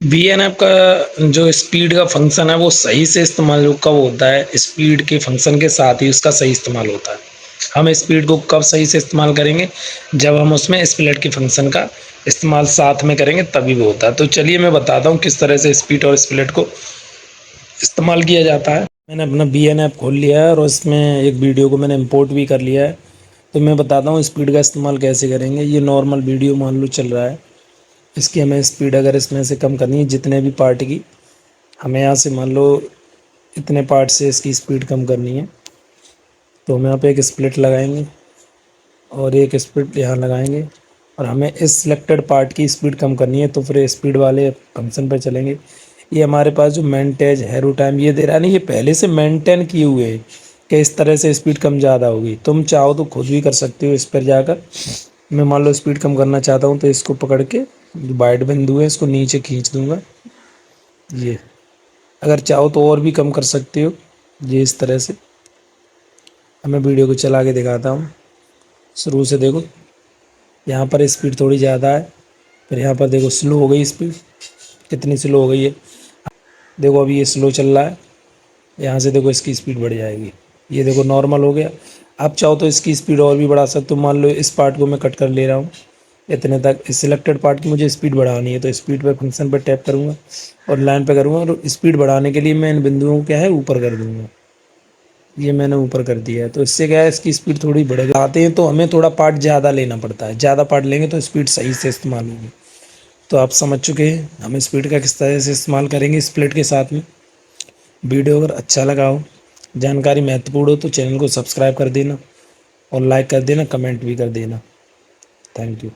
वीएनएफ का जो स्पीड का फंक्शन है वो सही से इस्तेमाल कब होता है, स्पीड के फंक्शन के साथ ही उसका सही इस्तेमाल होता है। हम स्पीड को कब सही से इस्तेमाल करेंगे, जब हम उसमें स्प्लिट के फंक्शन का इस्तेमाल साथ में करेंगे तभी वो होता है। तो चलिए मैं बताता हूँ किस तरह से स्पीड और स्प्लिट को इस्तेमाल किया जाता है। मैंने अपना वीएनएफ खोल लिया है और उसमें एक वीडियो को मैंने इंपोर्ट भी कर लिया है। तो मैं बताता हूँ स्पीड का इस्तेमाल कैसे करेंगे। ये नॉर्मल वीडियो मान लो चल रहा है, इसकी हमें स्पीड अगर इसमें से कम करनी है, जितने भी पार्ट की हमें यहाँ से मान लो इतने पार्ट से इसकी स्पीड कम करनी है, तो हम यहाँ पे एक स्प्लिट लगाएंगे और एक स्प्लिट यहाँ लगाएंगे और हमें इस सिलेक्टेड पार्ट की स्पीड कम करनी है, तो फिर स्पीड वाले फंक्शन पर चलेंगे। ये हमारे पास जो मेंटेज हैरो टाइम ये दे रहा है नहीं, ये पहले से मेंटेन किए हुए है कि इस तरह से स्पीड कम ज़्यादा होगी। तुम चाहो तो खुद भी कर सकते हो इस पर जाकर। मैं मान लो स्पीड कम करना चाहता हूँ तो इसको पकड़ के जो वाइट बिंदु है इसको नीचे खींच दूंगा। ये अगर चाहो तो और भी कम कर सकते हो, ये इस तरह से। अब मैं वीडियो को चला के दिखाता हूँ। शुरू से देखो, यहाँ पर स्पीड थोड़ी ज़्यादा है, फिर यहाँ पर देखो स्लो हो गई स्पीड, कितनी स्लो हो गई है। देखो अभी ये स्लो चल रहा है, यहाँ से देखो इसकी स्पीड बढ़ जाएगी। ये देखो नॉर्मल हो गया। आप चाहो तो इसकी स्पीड और भी बढ़ा सकते हो। मान लो इस पार्ट को मैं कट कर ले रहा हूँ इतने तक, इस सिलेक्टेड पार्ट की मुझे स्पीड बढ़ानी है, तो स्पीड पर फंक्शन पर टैप करूँगा और लाइन पे करूँगा और स्पीड बढ़ाने के लिए मैं इन बिंदुओं को क्या है ऊपर कर दूँगा। ये मैंने ऊपर कर दिया है, तो इससे क्या है इसकी स्पीड थोड़ी बढ़ेगी। आते हैं तो हमें थोड़ा पार्ट ज़्यादा लेना पड़ता है, ज़्यादा पार्ट लेंगे तो स्पीड सही से इस्तेमाल होगी। तो आप समझ चुके हैं हम स्पीड का किस तरह से इस्तेमाल करेंगे स्प्लिट के साथ में। वीडियो अगर अच्छा लगा हो, जानकारी महत्वपूर्ण हो, तो चैनल को सब्सक्राइब कर देना और लाइक कर देना, कमेंट भी कर देना। Thank you.